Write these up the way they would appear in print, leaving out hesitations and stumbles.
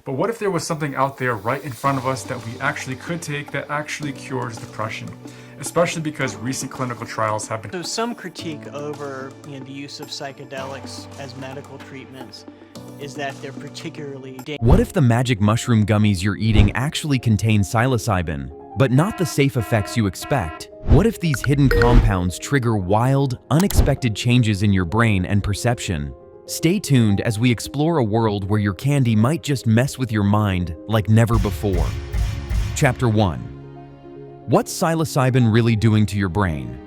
But what if there was something out there right in front of us that we actually could take that actually cures depression? Especially because recent clinical trials have been... So some critique over the use of psychedelics as medical treatments is that they're particularly dangerous. What if the magic mushroom gummies you're eating actually contain psilocybin, but not the safe effects you expect? What if these hidden compounds trigger wild, unexpected changes in your brain and perception? Stay tuned as we explore a world where your candy might just mess with your mind like never before. Chapter 1. What's psilocybin really doing to your brain?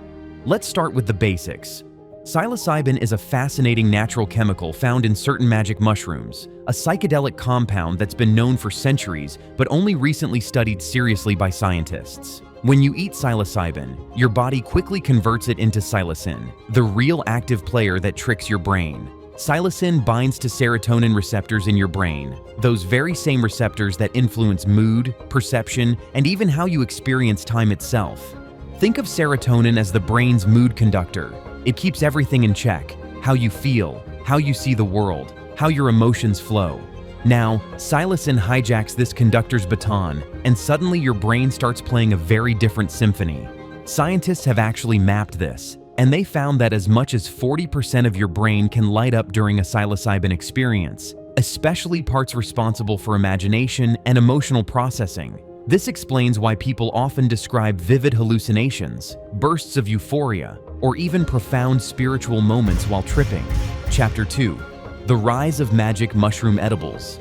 Let's start with the basics. Psilocybin is a fascinating natural chemical found in certain magic mushrooms, a psychedelic compound that's been known for centuries but only recently studied seriously by scientists. When you eat psilocybin, your body quickly converts it into psilocin, the real active player that tricks your brain. Psilocin binds to serotonin receptors in your brain, those very same receptors that influence mood, perception, and even how you experience time itself. Think of serotonin as the brain's mood conductor. It keeps everything in check: how you feel, how you see the world, how your emotions flow. Now, psilocin hijacks this conductor's baton, and suddenly your brain starts playing a very different symphony. Scientists have actually mapped this, and they found that as much as 40% of your brain can light up during a psilocybin experience, especially parts responsible for imagination and emotional processing. This explains why people often describe vivid hallucinations, bursts of euphoria, or even profound spiritual moments while tripping. Chapter 2. The Rise of Magic Mushroom Edibles.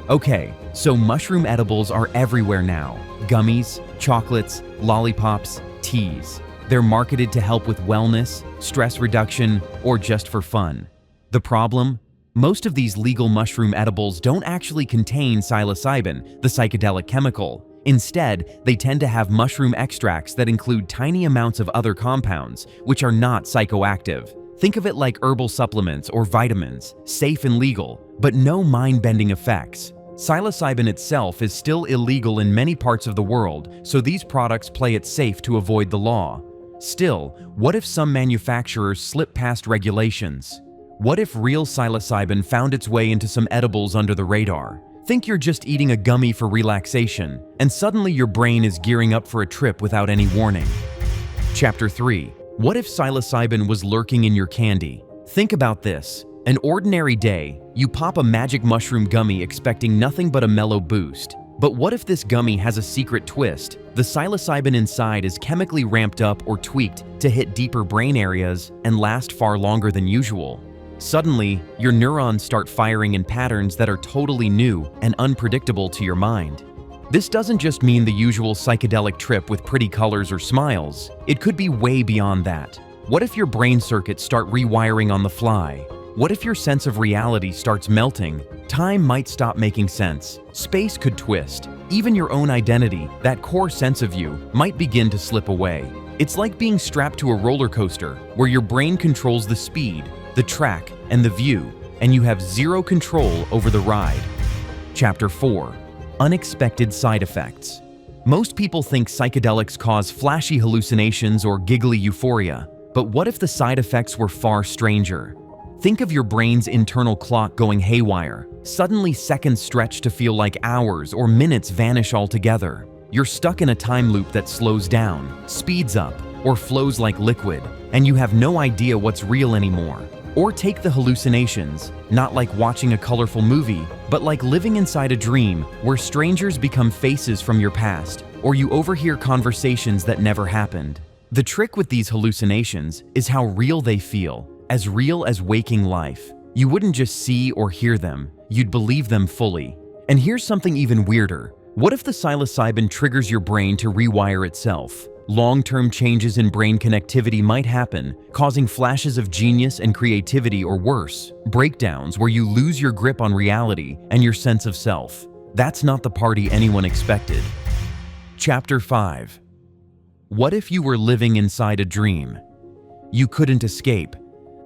Okay, so mushroom edibles are everywhere now. Gummies, chocolates, lollipops, teas. They're marketed to help with wellness, stress reduction, or just for fun. The problem? Most of these legal mushroom edibles don't actually contain psilocybin, the psychedelic chemical. Instead, they tend to have mushroom extracts that include tiny amounts of other compounds, which are not psychoactive. Think of it like herbal supplements or vitamins, safe and legal, but no mind-bending effects. Psilocybin itself is still illegal in many parts of the world, so these products play it safe to avoid the law. Still, what if some manufacturers slip past regulations? What if real psilocybin found its way into some edibles under the radar? Think you're just eating a gummy for relaxation, and suddenly your brain is gearing up for a trip without any warning. Chapter 3. What if psilocybin was lurking in your candy? Think about this. An ordinary day, you pop a magic mushroom gummy expecting nothing but a mellow boost. But what if this gummy has a secret twist? The psilocybin inside is chemically ramped up or tweaked to hit deeper brain areas and last far longer than usual. Suddenly, your neurons start firing in patterns that are totally new and unpredictable to your mind. This doesn't just mean the usual psychedelic trip with pretty colors or smiles. It could be way beyond that. What if your brain circuits start rewiring on the fly? What if your sense of reality starts melting? Time might stop making sense. Space could twist. Even your own identity, that core sense of you, might begin to slip away. It's like being strapped to a roller coaster, where your brain controls the speed, the track, and the view, and you have zero control over the ride. Chapter 4. Unexpected side effects. Most people think psychedelics cause flashy hallucinations or giggly euphoria, but what if the side effects were far stranger? Think of your brain's internal clock going haywire. Suddenly seconds stretch to feel like hours, or minutes vanish altogether. You're stuck in a time loop that slows down, speeds up, or flows like liquid, and you have no idea what's real anymore. Or take the hallucinations, not like watching a colorful movie, but like living inside a dream where strangers become faces from your past, or you overhear conversations that never happened. The trick with these hallucinations is how real they feel, as real as waking life. You wouldn't just see or hear them, you'd believe them fully. And here's something even weirder. What if the psilocybin triggers your brain to rewire itself? Long-term changes in brain connectivity might happen, causing flashes of genius and creativity, or worse, breakdowns where you lose your grip on reality and your sense of self. That's not the party anyone expected. Chapter 5. What if you were living inside a dream? You couldn't escape.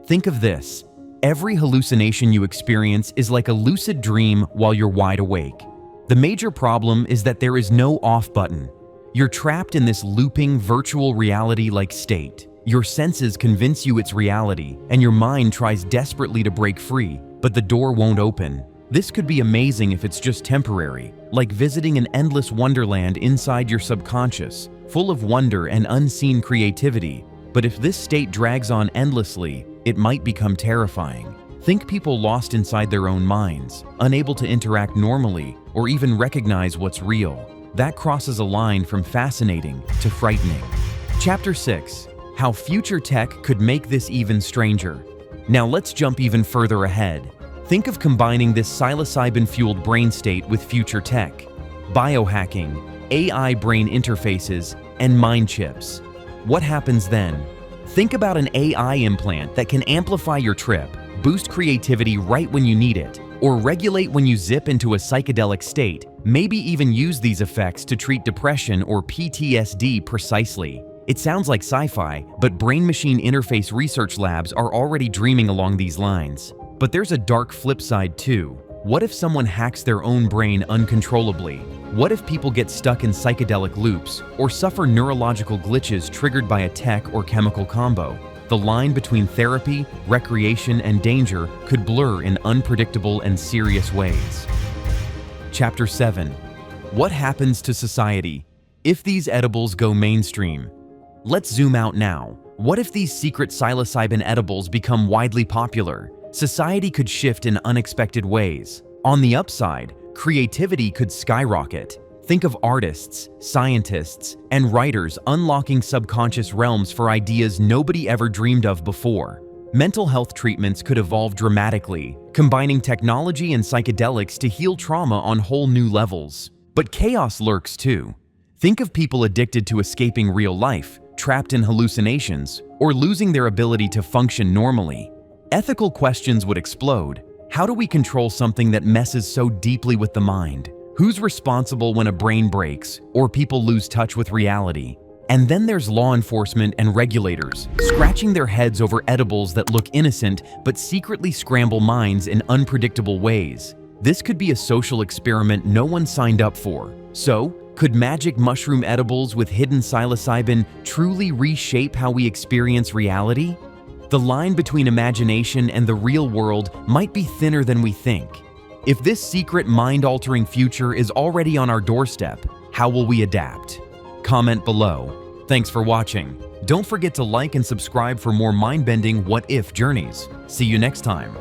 Think of this. Every hallucination you experience is like a lucid dream while you're wide awake. The major problem is that there is no off button. You're trapped in this looping virtual reality-like state. Your senses convince you it's reality, and your mind tries desperately to break free, but the door won't open. This could be amazing if it's just temporary, like visiting an endless wonderland inside your subconscious, full of wonder and unseen creativity. But if this state drags on endlessly, it might become terrifying. Think people lost inside their own minds, unable to interact normally or even recognize what's real. That crosses a line from fascinating to frightening. Chapter 6. How future tech could make this even stranger. Now let's jump even further ahead. Think of combining this psilocybin-fueled brain state with future tech, biohacking, AI brain interfaces, and mind chips. What happens then? Think about an AI implant that can amplify your trip, boost creativity right when you need it, or regulate when you zip into a psychedelic state, maybe even use these effects to treat depression or PTSD precisely. It sounds like sci-fi, but brain-machine interface research labs are already dreaming along these lines. But there's a dark flip side too. What if someone hacks their own brain uncontrollably? What if people get stuck in psychedelic loops or suffer neurological glitches triggered by a tech or chemical combo? The line between therapy, recreation, and danger could blur in unpredictable and serious ways. Chapter 7. What happens to society if these edibles go mainstream? Let's zoom out now. What if these secret psilocybin edibles become widely popular? Society could shift in unexpected ways. On the upside, creativity could skyrocket. Think of artists, scientists, and writers unlocking subconscious realms for ideas nobody ever dreamed of before. Mental health treatments could evolve dramatically, combining technology and psychedelics to heal trauma on whole new levels. But chaos lurks too. Think of people addicted to escaping real life, trapped in hallucinations, or losing their ability to function normally. Ethical questions would explode. How do we control something that messes so deeply with the mind? Who's responsible when a brain breaks or people lose touch with reality? And then there's law enforcement and regulators, scratching their heads over edibles that look innocent but secretly scramble minds in unpredictable ways. This could be a social experiment no one signed up for. So, could magic mushroom edibles with hidden psilocybin truly reshape how we experience reality? The line between imagination and the real world might be thinner than we think. If this secret mind-altering future is already on our doorstep, how will we adapt? Comment below. Thanks for watching. Don't forget to like and subscribe for more mind-bending what-if journeys. See you next time.